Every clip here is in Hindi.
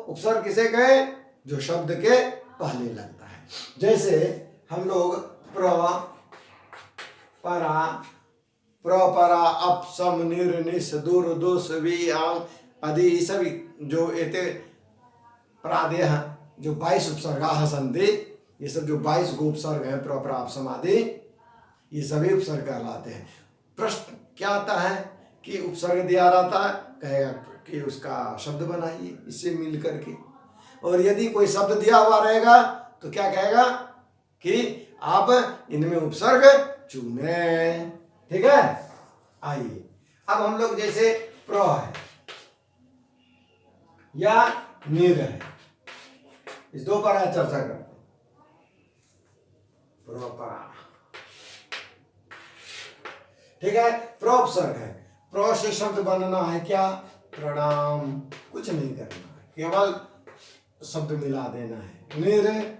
उपसर्ग किसे कहे? जो शब्द के पहले लगता है। जैसे हम लोग प्र, परा, प्रपरा, अप, सम, निर, निस, दूर, दुस, वि, आंग आदि सभी जो एते प्रादेय जो 22 उपसर्गा सन्ति, ये सब जो 22 गो उपसर्ग है प्रपरा, अप, सम आदि, ये सभी उपसर्ग कहलाते हैं। प्रश्न क्या आता है कि उपसर्ग दिया रहता है, कहेगा कि उसका शब्द बनाइए इससे मिल करके, और यदि कोई शब्द दिया हुआ रहेगा तो क्या कहेगा कि आप इनमें उपसर्ग चुने। ठीक है, आइए अब हम लोग जैसे प्र है या निर है, इस दो पर चर्चा करते हैं। प्रोपरा, ठीक है, प्रोपसर्ग है, प्रो से शब्द बनना है क्या? प्रणाम, कुछ नहीं करना है, केवल शब्द मिला देना है। निर,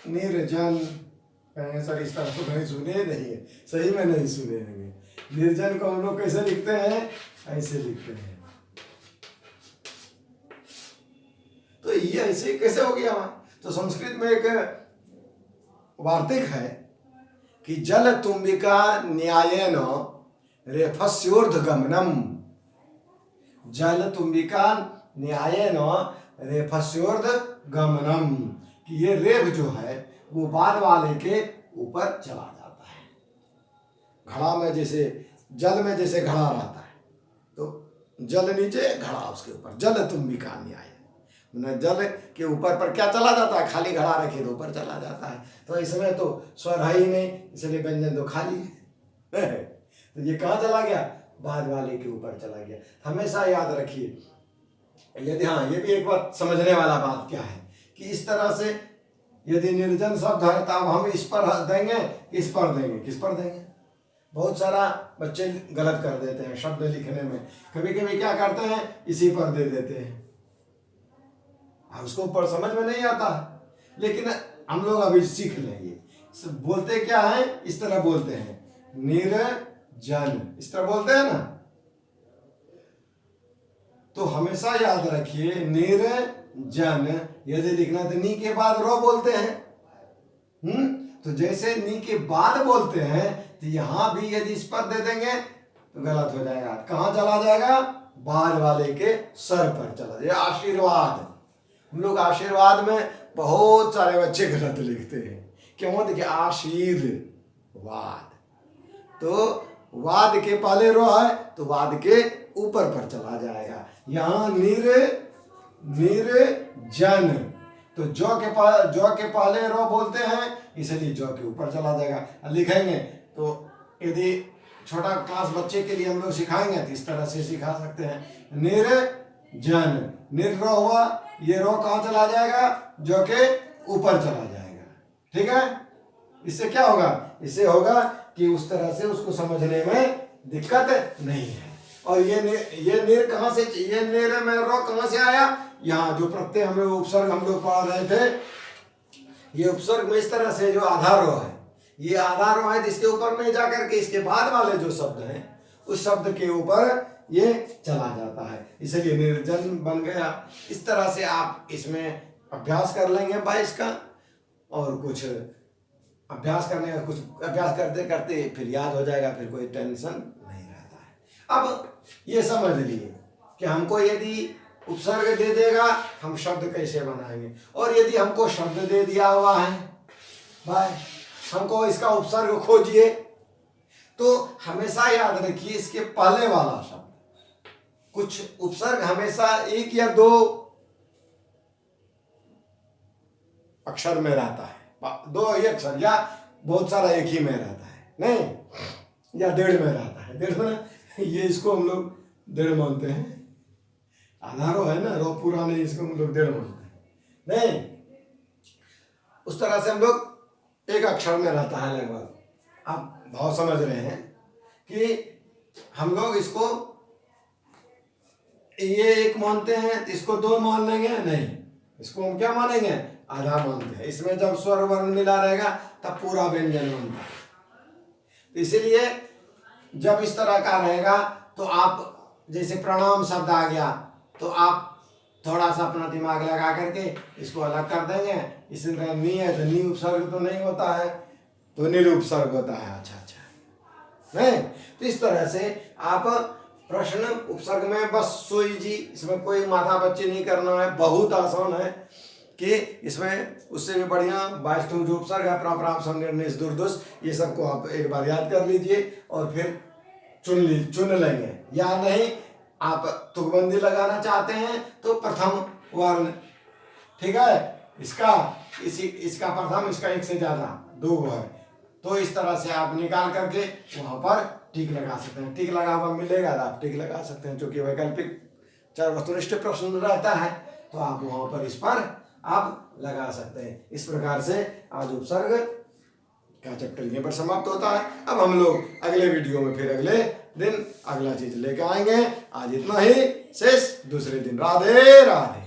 निर्जन, कहेंगे सर इस तरह तो नहीं सुने नहीं है, सही में नहीं सुने हैं। निर्जन को हम लोग कैसे लिखते हैं? ऐसे लिखते हैं। तो ये ऐसे कैसे हो गया? तो संस्कृत में एक वार्तिक है कि जल तुम्बिका न्यायेन रेफस्योर्ध्वगमनम, जल तुम्बिका न्यायेन रेफस्योर्ध्वगमनम, कि ये रेफ जो है वो बाद वाले के ऊपर चला जाता है। घड़ा में जैसे, जल में जैसे घड़ा रहता है तो जल नीचे, घड़ा उसके ऊपर, जल तुम्बिका न्याय, जल के ऊपर पर क्या चला जाता है? खाली घड़ा रखे तो ऊपर चला जाता है। तो इसमें तो स्वर है ही नहीं, इसलिए व्यंजन तो खाली है। तो ये कहाँ चला गया? बाद वाले के ऊपर चला गया। हमेशा याद रखिए, यदि, हाँ ये भी एक बात समझने वाला बात क्या है कि इस तरह से यदि निर्जन शब्द है तो हम इस पर देंगे, इस पर देंगे, किस पर देंगे? बहुत सारा बच्चे गलत कर देते हैं शब्द लिखने में, कभी कभी क्या करते हैं इसी पर दे देते हैं, उसको ऊपर समझ में नहीं आता। लेकिन हम लोग अभी सीख लेंगे, बोलते क्या है? इस तरह बोलते हैं, निर्जन, इस तरह बोलते हैं ना। तो हमेशा याद रखिए, निर्जन यदि लिखना तो नी के बाद रो बोलते हैं। तो जैसे नी के बाद बोलते हैं तो यहां भी यदि इस पर दे देंगे तो गलत हो जाएगा। कहां चला जाएगा? बाद वाले के सर पर चला जाएगा। आशीर्वाद, हम लोग आशीर्वाद में बहुत सारे बच्चे गलत लिखते हैं। क्यों? देखिए, आशीर्वाद, तो वाद के पहले रो है तो वाद के ऊपर पर चला जाएगा। यहाँ निर्जन, तो जो के पहले रो बोलते हैं इसलिए जो के ऊपर चला जाएगा। लिखेंगे तो यदि छोटा क्लास बच्चे के लिए हम लोग सिखाएंगे तो इस तरह से सिखा सकते हैं, निर्जन, निर्रो हुआ, ये रो कहाँ चला जाएगा? जो के ऊपर चला जाएगा। ठीक है, इससे क्या होगा? इससे होगा कि उस तरह से उसको समझने में दिक्कत नहीं है। और ये निर कहाँ से, ये निर में रो कहाँ से आया? यहाँ जो प्रत्यय हम लोग उपसर्ग हम लोग पढ़ रहे थे, ये उपसर्ग में इस तरह से जो आधार रो है, ये आधार रो है, इसके ऊपर में जाकर के इसके बाद वाले जो शब्द हैं उस शब्द के ऊपर ये चला जाता है, इसलिए निर्जन बन गया। इस तरह से आप इसमें अभ्यास कर लेंगे 22 का, और कुछ अभ्यास करने का, कुछ अभ्यास करते करते फिर याद हो जाएगा, फिर कोई टेंशन नहीं रहता है। अब ये समझ लिए कि हमको यदि उपसर्ग दे देगा हम शब्द कैसे बनाएंगे, और यदि हमको शब्द दे दिया हुआ है भाई, हमको इसका उपसर्ग खोजिए, तो हमेशा याद रखिए इसके पहले वाला शब्द, कुछ उपसर्ग हमेशा एक या दो अक्षर में रहता है, दो ही अक्षर, या बहुत सारा एक ही में रहता है, नहीं, या डेढ़ में रहता है। डेढ़ में, ये इसको हम लोग डेढ़ मानते हैं, आधा रो है ना, रो पूरा नहीं, इसको हम लोग डेढ़ मानते हैं, नहीं, उस तरह से हम लोग एक अक्षर में रहता है लगभग। आप भाव समझ रहे हैं कि हम लोग इसको ये एक मानते हैं तो इसको दो मान लेंगे, नहीं, इसको हम क्या मानेंगे? आधा मानते हैं। इसमें जब स्वर वर्ण मिला रहेगा तब पूरा व्यंजन बनता है। इसलिए जब इस तरह का रहेगा तो आप जैसे प्रणाम शब्द आ गया तो आप थोड़ा सा अपना दिमाग लगा करके इसको अलग कर देंगे। इसमें नी है तो नी उपसर्ग तो नहीं होता है, तो निरुपसर्ग होता है। अच्छा अच्छा, नहीं तो इस तरह से आप प्रश्न उपसर्ग में बस सोई जी, इसमें कोई माथा बच्ची नहीं करना है, बहुत आसान है कि इसमें उससे भी बढ़िया 22 जो उपसर्ग है प्राप्राम संनिर्णय दुर्दुष, ये सबको आप एक बार याद कर लीजिए और फिर चुन लेंगे। या नहीं आप तुकबंदी लगाना चाहते हैं तो प्रथम वर्ण, ठीक है, इसका प्रथम, इसका एक से ज्यादा दो है, तो इस तरह से आप निकाल करके वहां पर टिक लगा सकते हैं। टिक लगा हुआ मिलेगा तो आप टिक लगा सकते हैं, क्योंकि वैकल्पिक चार वस्तुनिष्ठ प्रश्न रहता है तो आप वहां पर इस पर आप लगा सकते हैं। इस प्रकार से आज उपसर्ग का चैप्टर यहीं पर समाप्त होता है। अब हम लोग अगले वीडियो में फिर अगले दिन अगला चीज लेके आएंगे। आज इतना ही, शेष दूसरे दिन। राधे राधे।